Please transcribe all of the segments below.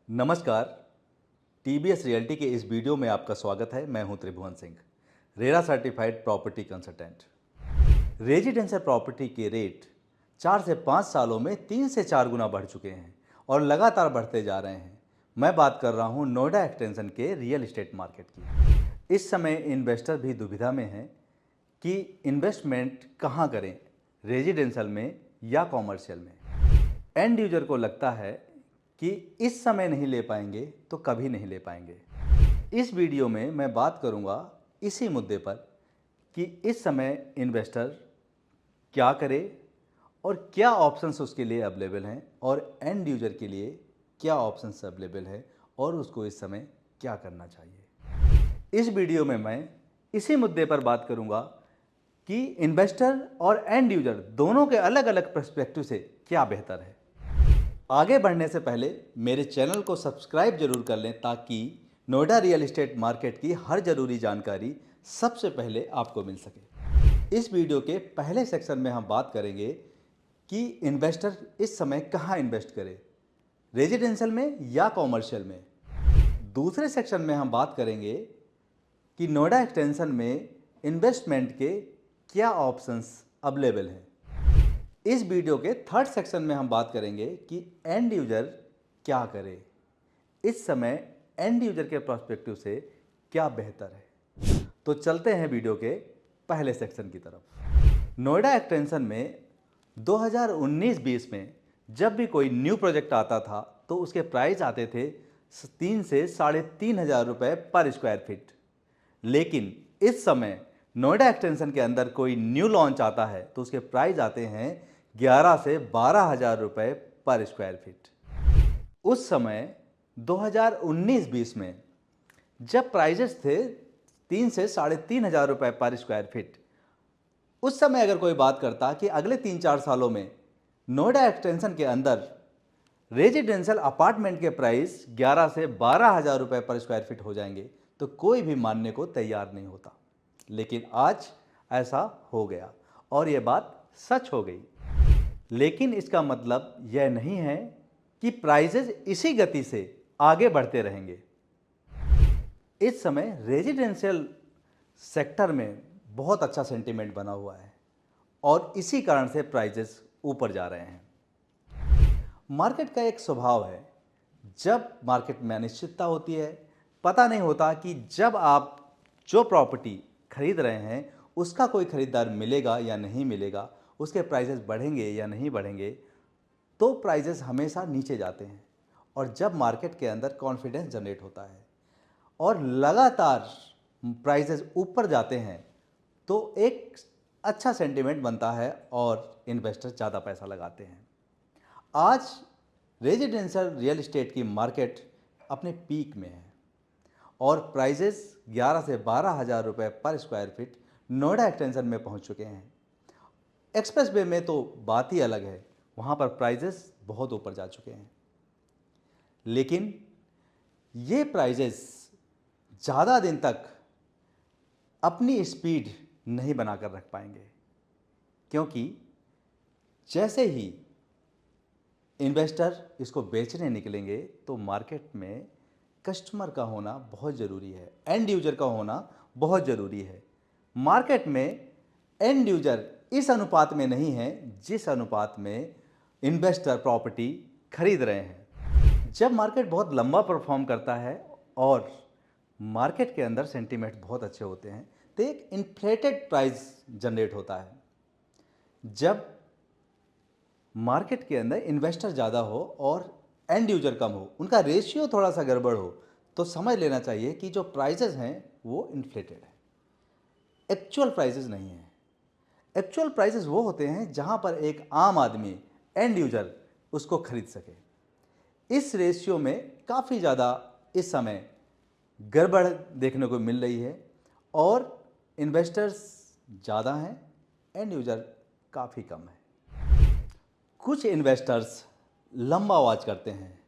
नमस्कार। TBS realty के इस वीडियो में आपका स्वागत है। मैं हूं Tribhuvan Singh, RERA certified property consultant. Residential property के रेट 4 से 5 सालों में 3 से 4 गुना बढ़ चुके हैं और लगातार बढ़ते जा रहे हैं। मैं बात कर रहा हूं नोएडा एक्सटेंशन के रियल एस्टेट मार्केट की। इस समय इन्वेस्टर भी दुविधा में हैं कि इन्वेस्टमेंट कहां करें, रेजिडेंशियल में या कॉमर्शियल में। एंड यूजर को लगता है कि इस समय नहीं ले पाएंगे तो कभी नहीं ले पाएंगे। इस वीडियो में मैं बात करूंगा इसी मुद्दे पर कि इस समय इन्वेस्टर क्या करे और क्या ऑप्शंस उसके लिए अवेलेबल हैं और एंड यूजर के लिए क्या ऑप्शंस अवेलेबल है और उसको इस समय क्या करना चाहिए। इस वीडियो में मैं इसी मुद्दे पर बात करूंगा कि इन्वेस्टर और एंड यूजर दोनों के अलग अलग पर्सपेक्टिव से क्या बेहतर है। आगे बढ़ने से पहले मेरे चैनल को सब्सक्राइब जरूर कर लें ताकि नोएडा रियल एस्टेट मार्केट की हर जरूरी जानकारी सबसे पहले आपको मिल सके। इस वीडियो के पहले सेक्शन में हम बात करेंगे कि इन्वेस्टर इस समय कहाँ इन्वेस्ट करे, रेजिडेंशियल में या कॉमर्शियल में। दूसरे सेक्शन में हम बात करेंगे कि नोएडा एक्सटेंशन में इन्वेस्टमेंट के क्या ऑप्शंस अवेलेबल हैं। इस वीडियो के थर्ड सेक्शन में हम बात करेंगे कि एंड यूजर क्या करे, इस समय एंड यूजर के पर्सपेक्टिव से क्या बेहतर है। तो चलते हैं वीडियो के पहले सेक्शन की तरफ। नोएडा एक्सटेंशन में 2019-20 में जब भी कोई न्यू प्रोजेक्ट आता था तो उसके प्राइस आते थे 3 से 3,500 रुपये पर स्क्वायर फीट। लेकिन इस समय नोएडा एक्सटेंशन के अंदर कोई न्यू लॉन्च आता है तो उसके प्राइस आते हैं 11 से 12,000 रुपये पर स्क्वायर फीट। उस समय 2019-20 में जब प्राइजेस थे 3 से 3,500 रुपये पर स्क्वायर फीट, उस समय अगर कोई बात करता कि अगले 3-4 सालों में नोएडा एक्सटेंशन के अंदर रेजिडेंशियल अपार्टमेंट के प्राइस 11 से 12,000 रुपये पर स्क्वायर फीट हो जाएंगे तो कोई भी मानने को तैयार नहीं होता। लेकिन आज ऐसा हो गया और यह बात सच हो गई। लेकिन इसका मतलब यह नहीं है कि प्राइसेस इसी गति से आगे बढ़ते रहेंगे। इस समय रेजिडेंशियल सेक्टर में बहुत अच्छा सेंटीमेंट बना हुआ है और इसी कारण से प्राइसेस ऊपर जा रहे हैं। मार्केट का एक स्वभाव है, जब मार्केट में अनिश्चितता होती है, पता नहीं होता कि जब आप जो प्रॉपर्टी खरीद रहे हैं उसका कोई खरीदार मिलेगा या नहीं मिलेगा, उसके प्राइसेस बढ़ेंगे या नहीं बढ़ेंगे, तो प्राइसेस हमेशा नीचे जाते हैं। और जब मार्केट के अंदर कॉन्फिडेंस जनरेट होता है और लगातार प्राइसेस ऊपर जाते हैं तो एक अच्छा सेंटीमेंट बनता है और इन्वेस्टर ज़्यादा पैसा लगाते हैं। आज रेजिडेंशियल रियल एस्टेट की मार्केट अपने पीक में है और प्राइसेस 11 से 12,000 रुपये पर स्क्वायर फीट नोएडा एक्सटेंशन में पहुंच चुके हैं। एक्सप्रेस वे में तो बात ही अलग है, वहाँ पर प्राइजेस बहुत ऊपर जा चुके हैं। लेकिन ये प्राइजेस ज़्यादा दिन तक अपनी स्पीड नहीं बनाकर रख पाएंगे, क्योंकि जैसे ही इन्वेस्टर इसको बेचने निकलेंगे तो मार्केट में कस्टमर का होना बहुत ज़रूरी है, एंड यूजर का होना बहुत ज़रूरी है। मार्केट में एंड यूजर इस अनुपात में नहीं है जिस अनुपात में इन्वेस्टर प्रॉपर्टी खरीद रहे हैं। जब मार्केट बहुत लंबा परफॉर्म करता है और मार्केट के अंदर सेंटीमेंट बहुत अच्छे होते हैं तो एक इन्फ्लेटेड प्राइस जनरेट होता है। जब मार्केट के अंदर इन्वेस्टर ज़्यादा हो और एंड यूजर कम हो, उनका रेशियो थोड़ा सा गड़बड़ हो, तो समझ लेना चाहिए कि जो प्राइसेस हैं वो इन्फ्लेटेड है, एक्चुअल प्राइसेस नहीं है। एक्चुअल प्राइसेस वो होते हैं जहां पर एक आम आदमी, एंड यूजर, उसको खरीद सके। इस रेशियो में काफ़ी ज़्यादा इस समय गड़बड़ देखने को मिल रही है और इन्वेस्टर्स ज़्यादा हैं, एंड यूजर काफ़ी कम है। कुछ इन्वेस्टर्स लंबा वॉच करते हैं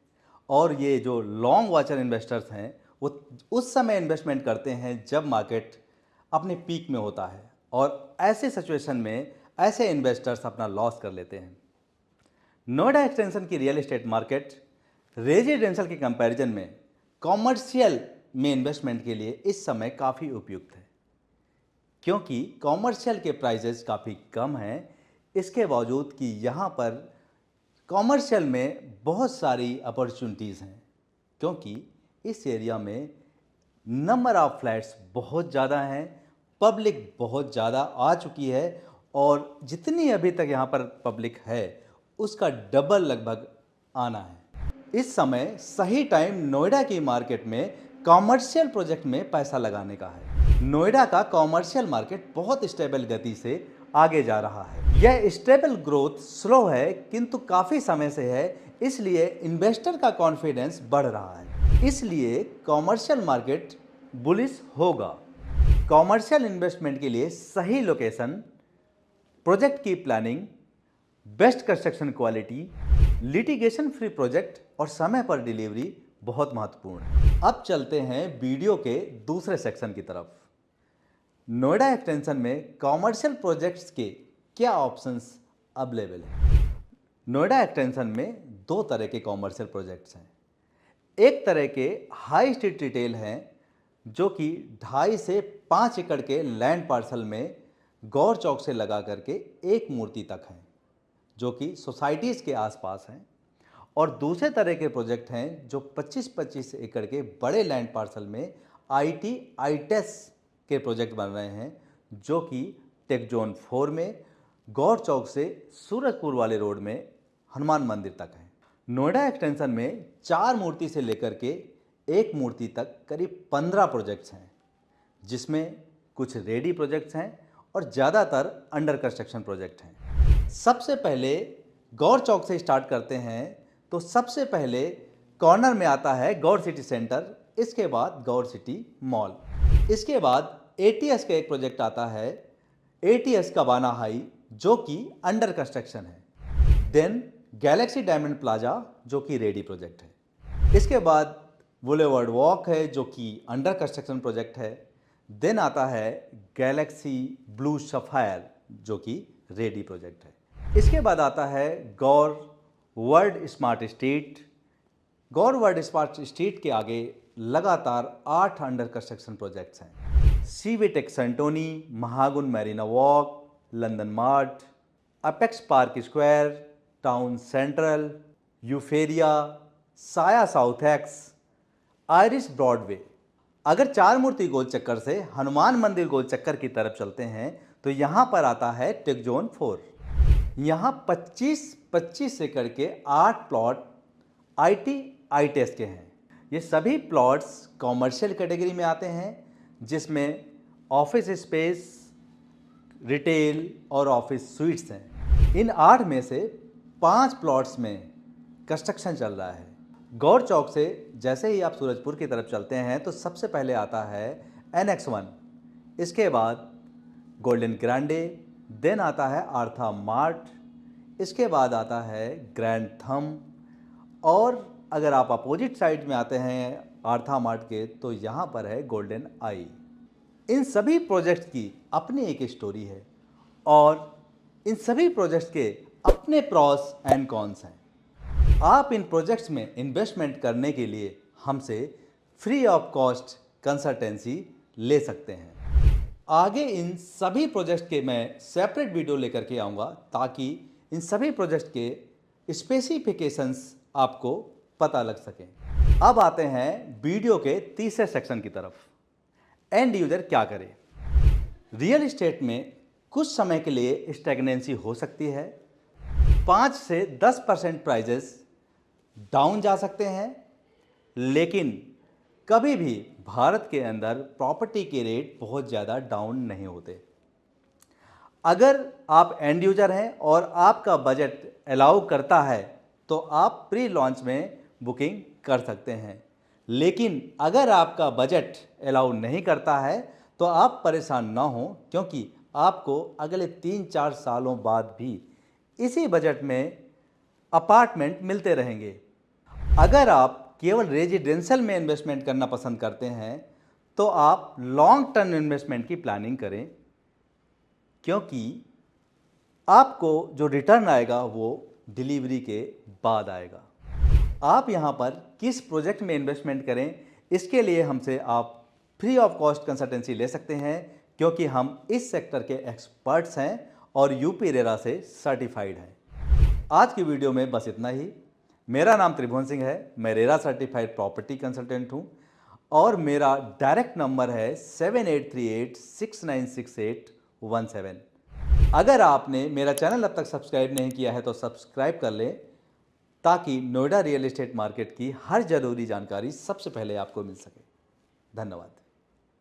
और ये जो लॉन्ग वॉचर इन्वेस्टर्स हैं वो उस समय इन्वेस्टमेंट करते हैं जब मार्केट अपने पीक में होता है और ऐसे सिचुएशन में ऐसे इन्वेस्टर्स अपना लॉस कर लेते हैं। नोएडा एक्सटेंशन की रियल एस्टेट मार्केट रेजिडेंशियल के कंपैरिजन में कॉमर्शियल में इन्वेस्टमेंट के लिए इस समय काफ़ी उपयुक्त है, क्योंकि कॉमर्शियल के प्राइसेस काफ़ी कम हैं। इसके बावजूद कि यहाँ पर कॉमर्शियल में बहुत सारी अपॉर्चुनिटीज़ हैं, क्योंकि इस एरिया में नंबर ऑफ फ्लैट्स बहुत ज़्यादा हैं, पब्लिक बहुत ज़्यादा आ चुकी है और जितनी अभी तक यहाँ पर पब्लिक है उसका डबल लगभग आना है। इस समय सही टाइम नोएडा की मार्केट में कॉमर्शियल प्रोजेक्ट में पैसा लगाने का है। नोएडा का कॉमर्शियल मार्केट बहुत स्टेबल गति से आगे जा रहा है। यह स्टेबल ग्रोथ स्लो है किंतु काफ़ी समय से है, इसलिए इन्वेस्टर का कॉन्फिडेंस बढ़ रहा है, इसलिए कॉमर्शियल मार्केट बुलिश होगा। कॉमर्शियल इन्वेस्टमेंट के लिए सही लोकेशन, प्रोजेक्ट की planning, best construction quality, litigation free project और समय पर डिलीवरी बहुत महत्वपूर्ण है। अब चलते हैं वीडियो के दूसरे सेक्शन की तरफ। नोएडा एक्सटेंशन में कॉमर्शियल प्रोजेक्ट्स के क्या ऑप्शंस अवेलेबल हैं? नोएडा एक्सटेंशन में दो तरह के कॉमर्शियल प्रोजेक्ट्स हैं। एक तरह के हाई स्ट्रीट रिटेल हैं जो कि 2.5 से 5 एकड़ के लैंड पार्सल में गौर चौक से लगा करके एक मूर्ति तक हैं, जो कि सोसाइटीज़ के आसपास हैं। और दूसरे तरह के प्रोजेक्ट हैं जो 25-25 एकड़ के बड़े लैंड पार्सल में ITES के प्रोजेक्ट बन रहे हैं, जो कि टेक जोन 4 में गौर चौक से सूरजपुर वाले रोड में हनुमान मंदिर तक है। नोएडा एक्सटेंशन में 4 मूर्ति से लेकर के 1 मूर्ति तक करीब 15 प्रोजेक्ट्स हैं, जिसमें कुछ रेडी प्रोजेक्ट्स हैं और ज़्यादातर अंडर कंस्ट्रक्शन प्रोजेक्ट हैं। सबसे पहले गौर चौक से स्टार्ट करते हैं तो सबसे पहले कॉर्नर में आता है गौर सिटी सेंटर, इसके बाद गौर सिटी मॉल, इसके बाद ATS का एक प्रोजेक्ट आता है, ATS कबाना हाई, जो कि अंडर कंस्ट्रक्शन है। देन गैलेक्सी डायमंड प्लाजा, जो कि रेडी प्रोजेक्ट है। इसके बाद बुलेवर्ड वॉक है, जो कि अंडर कंस्ट्रक्शन प्रोजेक्ट है। देन आता है गैलेक्सी ब्लू सफायर, जो कि रेडी प्रोजेक्ट है। इसके बाद आता है Gaur World Smart Street. Gaur World Smart Street के आगे लगातार 8 अंडर कंस्ट्रक्शन प्रोजेक्ट्स हैं। Civitech Santoni, Mahagun Marina Walk, London Mart, Apex Park Square, Town Central, Euphoria, Saya South x, Irish Broadway. अगर 4 मूर्ति गोल चक्कर से हनुमान मंदिर गोल चक्कर की तरफ चलते हैं तो यहाँ पर आता है टेक जोन 4। यहाँ 25-25 एकड़ के 8 प्लॉट ITES के हैं। ये सभी प्लॉट्स कॉमर्शियल कैटेगरी में आते हैं, जिसमें ऑफिस स्पेस, रिटेल और ऑफिस स्वीट्स हैं। इन 8 में से 5 प्लॉट्स में कंस्ट्रक्शन चल रहा है। गौर चौक से जैसे ही आप सूरजपुर की तरफ चलते हैं तो सबसे पहले आता है NX 1, इसके बाद गोल्डन ग्रांडे, देन आता है आर्था मार्ट, इसके बाद आता है ग्रैंड थम, और अगर आप अपोजिट साइड में आते हैं आर्था मार्ट के तो यहाँ पर है गोल्डन आई। इन सभी प्रोजेक्ट्स की अपनी एक स्टोरी है और इन सभी प्रोजेक्ट्स के अपने प्रॉस एंड कॉन्स हैं। आप इन प्रोजेक्ट्स में इन्वेस्टमेंट करने के लिए हमसे फ्री ऑफ कॉस्ट कंसल्टेंसी ले सकते हैं। आगे इन सभी प्रोजेक्ट के मैं सेपरेट वीडियो लेकर के आऊँगा, ताकि इन सभी प्रोजेक्ट के स्पेसिफिकेशंस आपको पता लग सकें। अब आते हैं वीडियो के तीसरे सेक्शन की तरफ। एंड यूजर क्या करे? रियल एस्टेट में कुछ समय के लिए स्टैग्नेंसी हो सकती है। 5 से 10% प्राइजेस डाउन जा सकते हैं, लेकिन कभी भी भारत के अंदर प्रॉपर्टी के रेट बहुत ज़्यादा डाउन नहीं होते। अगर आप एंड यूजर हैं और आपका बजट अलाउ करता है तो आप प्री लॉन्च में बुकिंग कर सकते हैं, लेकिन अगर आपका बजट अलाउ नहीं करता है तो आप परेशान ना हो, क्योंकि आपको अगले 3-4 सालों बाद भी इसी बजट में अपार्टमेंट मिलते रहेंगे। अगर आप केवल रेजिडेंशियल में इन्वेस्टमेंट करना पसंद करते हैं तो आप लॉन्ग टर्म इन्वेस्टमेंट की प्लानिंग करें, क्योंकि आपको जो रिटर्न आएगा वो डिलीवरी के बाद आएगा। आप यहाँ पर किस प्रोजेक्ट में इन्वेस्टमेंट करें, इसके लिए हमसे आप फ्री ऑफ कॉस्ट कंसल्टेंसी ले सकते हैं, क्योंकि हम इस सेक्टर के एक्सपर्ट्स हैं और यूपी रेरा से सर्टिफाइड हैं। आज की वीडियो में बस इतना ही। मेरा नाम त्रिभुवन सिंह है, मैं रेरा सर्टिफाइड प्रॉपर्टी कंसल्टेंट हूँ और मेरा डायरेक्ट नंबर है 7838696817। अगर आपने मेरा चैनल अब तक सब्सक्राइब नहीं किया है तो सब्सक्राइब कर लें, ताकि नोएडा रियल एस्टेट मार्केट की हर जरूरी जानकारी सबसे पहले आपको मिल सके। धन्यवाद।